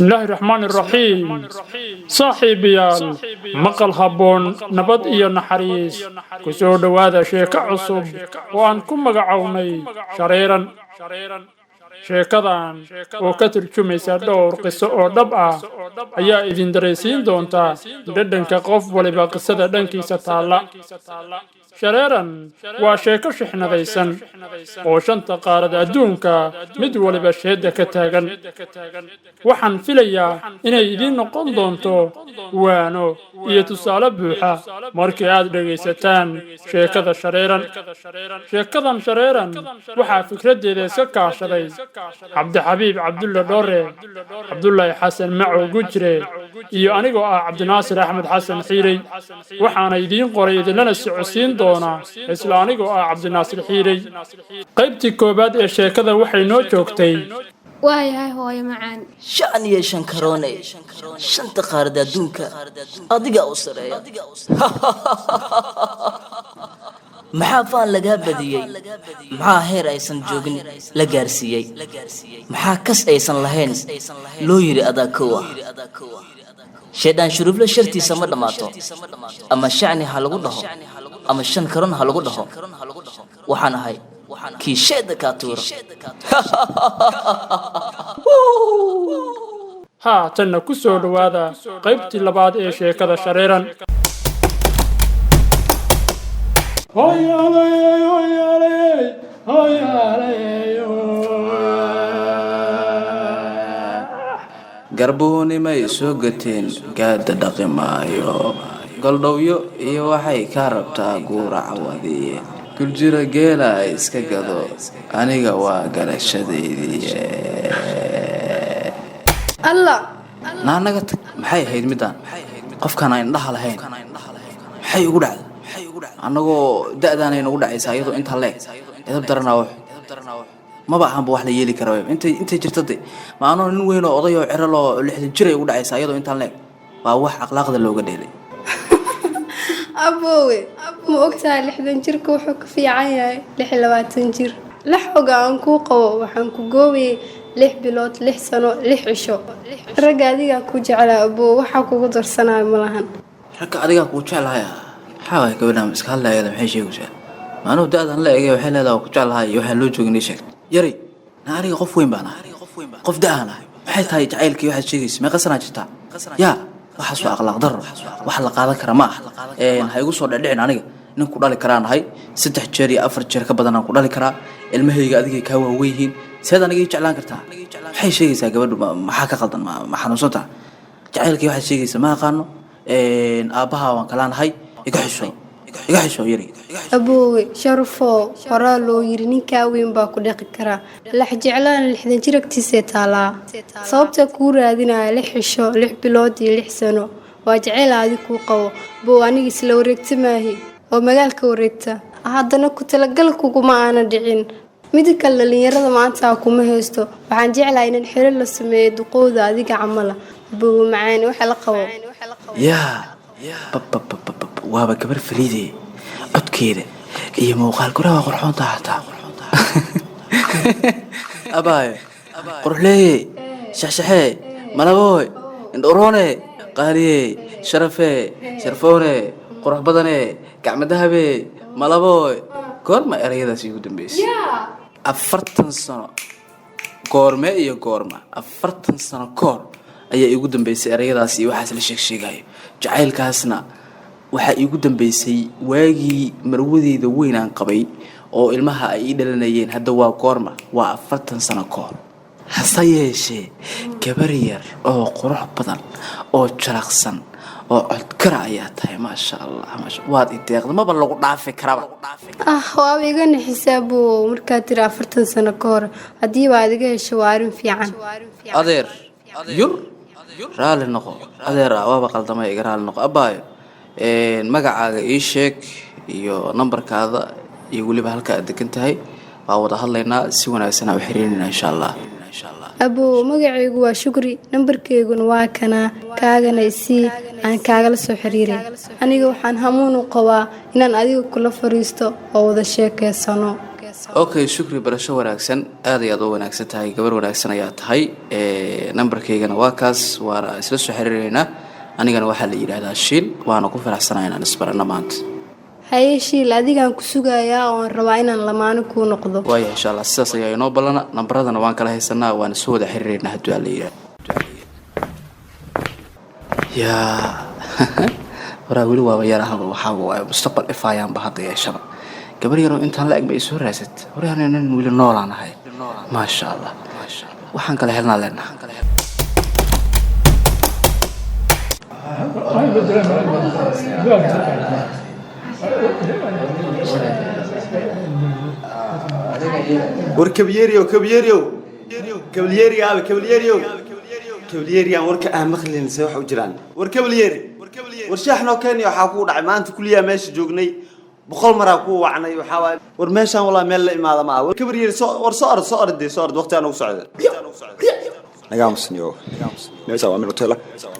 بسم الله الرحمن الرحيم صاحبيال مقل هبون نبض إيو نحريس كسو دوادا شيكا عصب وان كم مقعوني شريرا sheekadan oo ka turjumaysa dhowr qiso oo dhab ah ayaa idin dareensiin doonta dhadhanka qof waliba qisada dhankiisa taala shareeran waa sheeko shixnadaysan oo shanta qaarad adduunka mid waliba sheeda ka taagan waxaan filayaa inay idin noqon doonto waano iyo tusaale buuxa markii aad dhagaysataan sheekada sheekadan shareeran waxaa fikradeeda iska kaashaday عبد الحبيب عبد الله دوري عبد الله حسن معو جوجري iyo anigoo ah Cabdinaasir Axmed Xasan Xiiray waxaana idin qoray idinna socodsiin doona isla anigoo ah Cabdinaasir Xiiray qaybtii koobaad ee sheekada waxay noo joogtay waayahay hooyo macaan shan iyo shan karoone shanta qaarada adduunka adiga u sareeya maxaa faan laga badiyay maxaa heer aysan joogin la gaarsiiyay maxaa kas aysan lahayn loo yiri adaa kowa sheedan shuruufla shartiisa ma dhamaato ama shacni ha lagu dhaho ama shan karoon ha lagu dhaho waxaan ahay kii sheeda ka tuuro ha tanna ku soo dhawaada qaybtii labaad ee sheekada shareeran garbuuni may soo gateen gaada dhaqimaayo goldhowyo iyo waxay ka rabtaa guuraca wadiye kuljira geela ay iska gado aniga waa garashadeydii allah naanaga tag maxay ahayd midaan qofkaan aan indhaha lahayn maxay ugu dhacday annagoo da'daan ay nagu dhacaysaa iyadoo inta leeg edab daranaa wax maba ahanba wax la yeeli kara intay jirtade ma anoo nin weyn oo oday oo ciral oo 60 jir ay ugu dhacaysaa iyadoo inta leeg waa wax akhlaaqda looga dheelay aboowe ma ogtahay 60 jirka wuxuu ka fiican yahay 26 jir la xoga aan ku qabo waxaan ku goobay 6 bilood 6 sano 6 cisho ragga adiga ku jeclaa aboo waxa kugu darsanaa malahan ragga adiga ku jeclaa حاول كبرنا مسكال لا يلا محي شيء وشان ما أنا بدأت أنا لا أجي وحلا لا وكجال هاي وحلا لو جوجني شك يري ناري قف وين بنا قف ده أنا محي هاي تعيل كي واحد شيء ما قصنا جتا يا وحسوا أغلق ضر وحلا قاعدة كرماح هاي قصوا دلعنا أنا نكون دالي كران هاي 6 جري أفر جري كبدنا نكون دالي كرا المهي قاعد كوا ويهين سيد أنا جي جعلان كرتا محي شيء ساقبل ما حكى غلطان ما حنوصلته تعيل كي واحد شيء ما قانو أبها وكلان هاي يقحشوا يري أبوي شرفو قرالو يري نينكا وين باكو دقي كرا لا جعلان لحدن جركتيسه تالا صوبتا كورادينا لحشو لح بلودي لح سنو واجعل هذه كو قو بو انيغي isla wareegtamahay oo magaalka wareegta haddana ku talagalku kuma aan dhicin mid kale dhalinyarada maanta kuma haysto waxaan jeclahay in xiriir la sameeyo duqooda adiga camala buu macaan waxa la qabo waaba gabar fariide codkeeda iyo muuqaal guraha qurxoonta hataa abaayo qurxleeye shaxshaxee malabooy indhoroone qaaliye sharafee sharfoone qurux badane gacmadahabe malabooy goorma erayadaas igu dambeysay 40 sano goorme iyo goorma 40 sano koor ayaa igu dambeysay erayadaas iyo waxaas la sheegayo jacaylkaasna waxa igu dambeysay waagii marwadeeda weyn aan qabay oo ilmaha ay dhalanayeen hadda waa goorma waa 40 sano koor hasayeeshee gabar yar oo qurux badan oo jaraqsan oo codkara ayaa tahay ma sha Allah waad ideeqdo maba lagu dhaafi karaba waa iga xisaabo marka tira 40 sano koor hadii waa adiga hesho waarin fiican adeer yur raali noqo adeer waaba qaldamay iga raali noqo abaayo magacaaga ii sheeg iyo numberkaada iyo waliba halka aad degan tahay waa wada hadlaynaa si wanaagsan u xiriirina insha Allah abo magacaygu waa shukri numberkeeguna waa kana kaagana isii aan kaaga la soo xiriiray aniga waxaan hamuun u qabaa inaan adiga kula fariisto oo wada sheekeysano okay shukri barasho wanaagsan aad iyo aad u wanaagsan tahay gabar wanaagsan ayaa tahay numberkaygana waa kaas waana isla soo xiriireynaa anigana waxaa la yidhaahdaa shiil waana ku faraxsanahay inaan isbarano maanta haye shiil adigaan ku sugayaa oo aan rabaa inaan lamaano kuu noqdo waaya insha allah sidaas ayaa inoo ballana nambaradana waan kala haysanaa waana soo wada xiriireynaa hadduu alla yidhaahdo yaa waraa weli waaba yarahaba waxaa waaye mustaqbal ifayaanba hadda yeeshaba gabar yaroo intaan la eg ba isoo raasat waryahanan weli noolaan ahay maasha allah waxaan kala helnaa leenaha وركبيريو كبليريان ورك مخلين سوى حجران وركبليري ورشاحنا كان يحاكون عمان كلية ماشي جوجني بقول مرة كوا عنا يحاول ورماشان والله مال إما هذا معه وركبليري صار دي صار وقت أنا وسعد نقام سنيو ماشي وامر طلع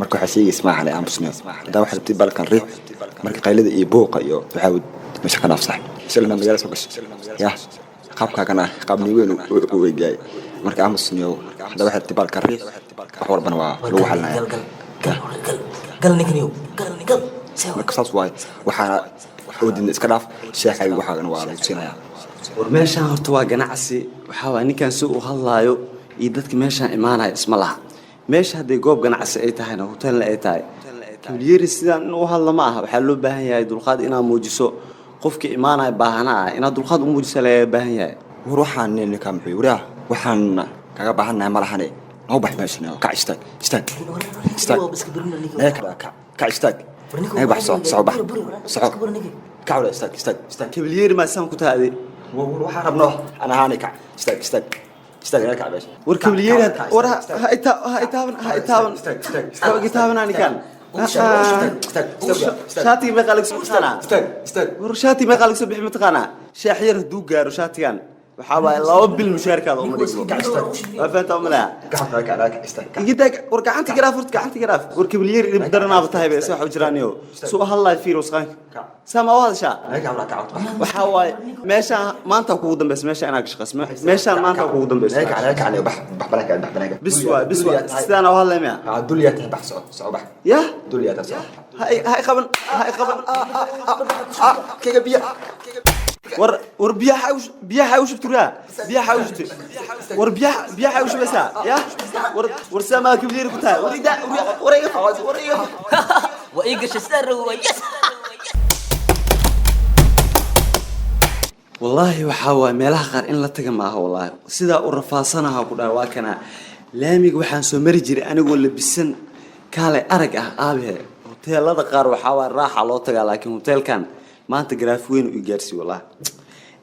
مركو حسي يسمع على عم سنيو ده واحد تبال كان ريح مركو قيلد يبوق يو يحاول مش كان أفصح سلنا مجالس وقش يا قابك كنا قابني وين وجاي مركو عم سنيو ده واحد تبال كان ريح أحور بنوا روح لنا قال نكنيو مركو صاص واي وحنا ودي نسكراف شاحي وحنا نوالو سينا ورماشان هرتوا جناعسي وحاول إني كان سوق هاللايو يدك ماشان إيمانها اسم الله ماش هدي جوب جناعسي أي تاهنا هوتيل أي تاي كبير سيدان وهلا معها وحلو بهاي دولقاد إنا موجسو قفك إيمانها بهنا إنا دولقاد موجس لا بهاي وروحان اللي كان بي وراه وحنا كعبهنا مرحني هو بح ماشي كعشتك كعشتك هاي بح صعب كعولا استك كبير ما سام كنت هذه وروح ربنا أنا هاني استك هيك عباش وركبلير ورا هاي تابن أنا كان شاتي ما قالك سبحنا ورشاتي ما قالك سبح متقنا شاحير دوجار وشاتي كان وحاول الله بالمشاركة هذا أمريكا فهمت أملا جدك وركعنتي جراف وركبلير اللي بدرنا بطهي بس وحجرانيو سو الله يفير وسخان سما هذا شا وحاول ماشى ما أنت قودم بس ماشى أنا كشخص ماشى ما أنت قودم بس هيك على بحبلك بسوا استنى والله ما دوليات بحث صعوبة يا دوليات صعوبة هاي خبر كيف بيا ور بيها وش بتروح بيها وش ور بيها وش بس يا ور سما كبير كتاع وريق وإيش السر ويس والله وحاول ميلها قار إن لا تجمعها والله سيدا ورفاصناها كلها واكنا لامي وحن سمر جري أنا أقول لبسن كالي أرجع أبيه هوتيل لا قار وحاول راح على طول لكن هوتيل كان ما أنت جراف وين ويجرسي والله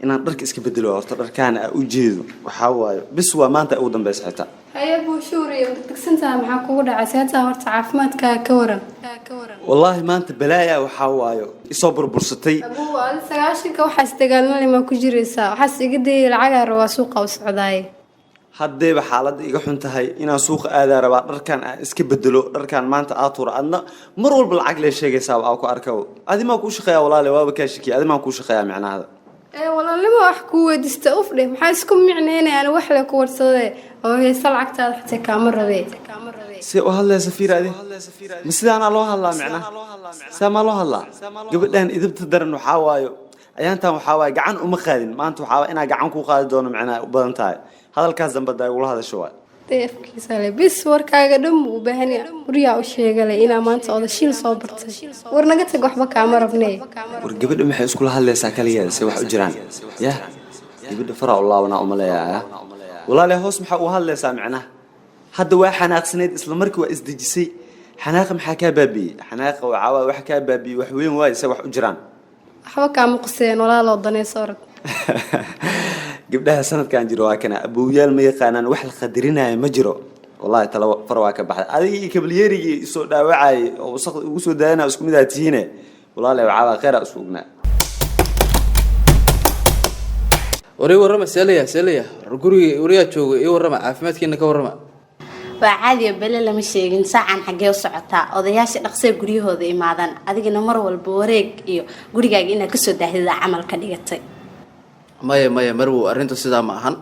إن أدرك إسك بدلوا أرتر كان أوجيد وحاول بس هو ما أنت أودن بس حتى هيا بو شوري بدك سنتها معك ودا عساتها ورت عافمادك كورن والله ما أنت بلايا وحاول يصبر برصتي أبو السجاشك وحس تقالنا لي ما كجريسا وحس يقدي العجر وسوق وسعداي haddii xaalad iga xun tahay inaan suuq aada rabaa dharkan iska bedelo dharkan maanta aad tuur adna mar walba lacag la sheegaysaa waa ku arkaa adima ku shaqeeya walaal waaba ka shaqeeya adima ku shaqeeya macnaheeda walaalnimo wax ku weydiista ufdhe maxaa isku micneynay aan wax la ku warsaday oo heesa lacagtaada xitay kaama rabee si oo hadlay safiiradi ma sidaan loo hadlaa macnaha sama loo hadlaa gabadhan idibta daran waxa waayo ayaantan waxa waayo gacan uma qaadin maanta waxa inaa gacan ku qaadi doono macnaha u badan tahay hadalkaas dambada ay ula hadasho waa deefkiisa le bis warkaaga dhum u baahan yahay riyaa u sheegalay inaa maanta oda shil soo bartay war naga tag waxba kaama rabnee war gabadha maxay isku hadlaysaa kaliya si wax u jiraan ya gabadha fara Allah wana umaleeyaa walaalahay hoos maxaa u hadlaysaa macnaha hadda waa xanaaqsaneed isla markii waa isdejisay xanaaqa maxaa ka baabiyay xanaaqa waa wax ka baabiyay wax weyn waa isa wax u jiraan waxba kaama qoseen walaaloo danayso orad gabdhaha sanadkan jiro waa kana abooyaal ma yaqaanaan wax la qadarinayo ma jiro wallahi tala far waa ka baxday adiga kabliyerigi soo dhaawacay oo wasaq ugu soo daayana isku mid ah tihiine wallahi waa khayr asuugna warama saleeya guriga wariya joogo iyo warama caafimaadkiina ka warama waa caadi bale lama sheegin saacan xagee u socotaa odayaasha dhaqsay guryahooda imaadaan adigina mar walba wareeg iyo gurigaaga inaad ka soo daahida camal ka dhigatay maya marwo arrinta sidaa ma ahan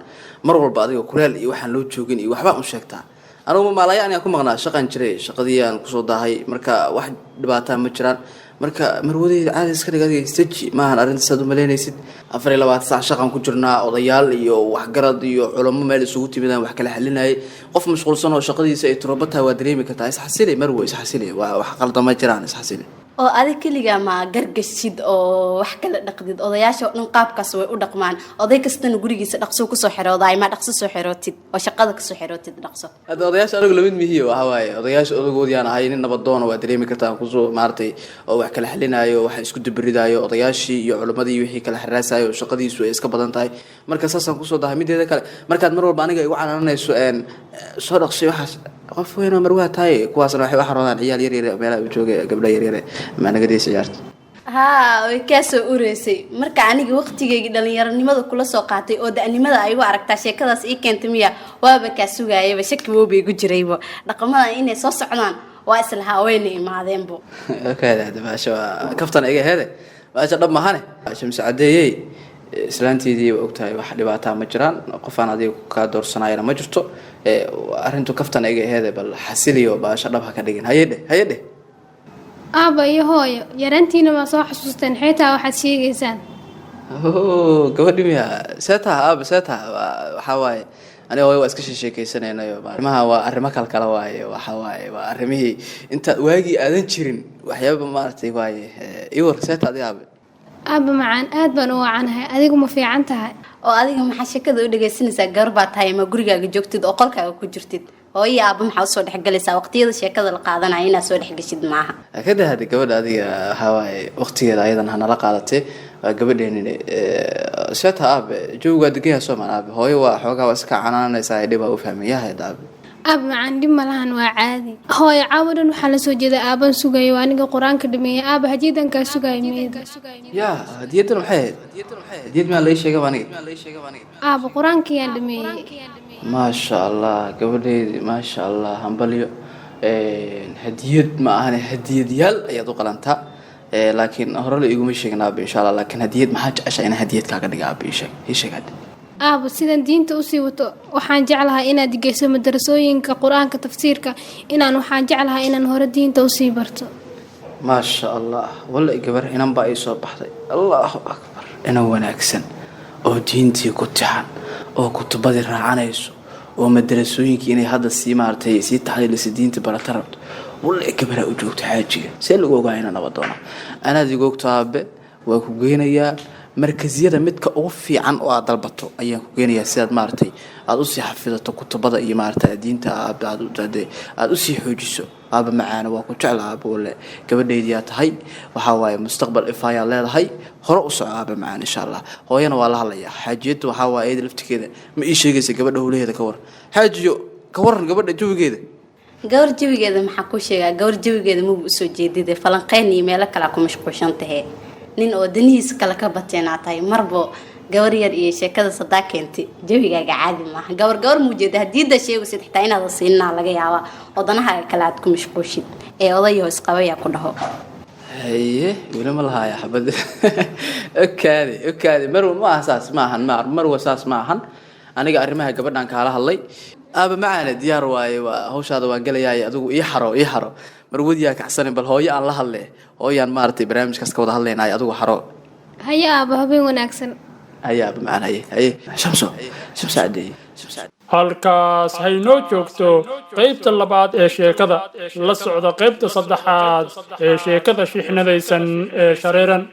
mar walba adiga kuleel iyo waxaan loo joogin iyo waxba u sheegtaa anigu maalaya aan ku maqnaa shaqan jiray shaqadii aan kusoo daahay marka wax dhibaato ma jiraan marka marwadeyda caadi iska dhigay istaji ma ahan arrinta sad u maleynaysid 24 saac shaqan ku jirnaa odayaal iyo waxgarad iyo culamo meel isugu timidaan wax kala xalinayay qof mashquulsan oo shaqadiisa ay turobata waa dareemi kartaa isxasili marwo isxasili wax qaldama jiraan isxasili oo adig kaliya ma gargashid oo wax kala dhaqdid odayaasha oo dhan qaabkaas way u dhaqmaan oday kastana gurigiisa dhaqso ku soo xirooday ma dhaqso soo xirootid oo shaqada ka soo xirootid dhaqso hada odayaasha anigu lamid mihiyo waxa waaye odayaasha odagoodii aan ahay nin nabadoon waa dareemi kartaa ku soo maartay oo wax kala xalinayo wax isku dibiridayo odayaashii iyo culimadii wixii kala xiraasayo shaqadiisu ay iska badan tahay marka saasaan ku soo dahay mideeda kale markaad mar walba aniga igu canaanayso soo dhaqshay waxaas qof weyn oo marwaa tahay kuwaasna waxay waxaroodaan ciyaal yar yar meelaha u joogay gabdha yar yar ma naga deeyay ciyaarta way ka soo ureysay marka aniga waqtigeyga dhalinyaranimada kula soo qaatay oo da'nimada ay u aragtaa sheekadaas ii keentay miya waaba ka sugaayay shaki woobe igu jirayba dhaqamada inay soo socdaan waa isla haween imaadeenbo okay hada baasha kaftan iga heede baasha dhab mahane shamsi cadeeyay islaanteedii waa ogtahay wax dhibaato ma jiraan qofaan adiga ka doorsanayna ma jirto arrintu kaftan iga heede bal xasiliyo baasha dhab ha ka dhigin hayde aaba iyo hooyo yarantiina ma soo xasuusteen xitaa waxaad sheegaysaan gabadhi miya seeta aaba seeta waxa waaye aniga waa iska sheekeysanaynayo arrimaha waa arrimo kala waaye waxa waaye waa arrimihii inta waagi aadan jirin waxyaabo maartay waaye iwar seeta adiga aaba macaan aad baan u wacanahay adigu ma fiican tahay oo adiga maxaa sheekada u dhageysanaysaa gabar baa tahay ma gurigaaga joogtid oo qolkaaga ku jirtid hooyo aaba maxaa soo dhexgalaysaa waqtiyada sheekada la qaadanayo inaad soo dhexgashid maaha ka dahada gabadha adiga waxa waaye waqtigeeda ayadan hanala qaadatay waa gabadheenina seeta aabe jooga degaha Soomaaliya aabe hooyo waa xoogaa waa iska canaanaysaa ay dhib u fahmayahay aabe aaba macaan dhib ma lahan waa caadi hooyo caawadan waxaa la soo jeedaa aaban sugayo aniga quraanka dhameeyay aaba hadiyadan ka sugayo meeda ya hadiyadan maxay hadiyad ma la sheegay aniga aaba quraanka yaan dhameeyay ما شاء الله قبلي ما شاء الله همبليو هديد ما أنا هديد يال يدو قلنتا لكن هرول يقوم يشيكنا إن شاء الله لكن هديد ما حاج عشان هديد كأقدر جاب يشيك يشيك هاد sidan diinta u sii wato waxaan jeclahay inaad geyso madrasooyinka quraanka tafsiirka waxaan jeclahay inaan hore diinta u sii barto ما شاء الله والله قبر إنام بقى يصوب بحثي الله أكبر أنا وناكسن أو دينتي كتحن oo kutubada raacanayso oo madrasooyinka inay hadda sii maartay si taxliil diinta barata rabto walla kabara u joogto xaajiga si lagu ogaayna nabadoona ana digoogto aabe waa ku geenayaa markaziyada midka ugu fiican oo aad dalbato ayaan ku geenayaa sidaad maartay aad u sii xafidato kutubada iyo maartay diinta aad u sii xoojiso aaba macaana waa ku jeclaa boole gabadheedii aad tahay waxa waaye mustaqbal ifaaya leedahay hore u socdo aaba macaan insha Allah hooyana waa la hadlayaa xaajiyadu waxa waaye eed laftigeeda ma ii sheegaysa gabadha howleeda ka war xaajiyo ka waran gabadha jawigeeda gabar jawigeeda maxaa ku sheegaa gabar jawigeeda ma soo jeedide falanqeyn iyo meel kala ku mashquulshan tahay nin oo danihiisa kala ka bateena tahay marbo gabar yar iyo sheekada sadaa keentay jawigaaga caadi maaha gabar muujeeda hadiida sheegaysid xitaa inaad siinaa laga yaaba wadanaha kala aad ku mashquulshid ee odayo isqabaya ku dhaho haye wala ma laha xabad okaadi ma asaas maahan mar wasaas maahan aniga arrimaha gabadhan kaala hadlay aaba macaana diyaar waaye waa hawshaada waa galayaay adigu ii xaro marwadiya kacsan bal hooyo aan la hadlay hooyaan maartay barnaamijkaas ka wada hadlaynay adigu xaro haya aaba habeen wanaagsan haya aaba macaan haye shamso cadeey halkaas haynoo joogto qaybta labaad ee sheekada la socda qaybta saddexaad ee sheekada shixnadaysan ee shareeran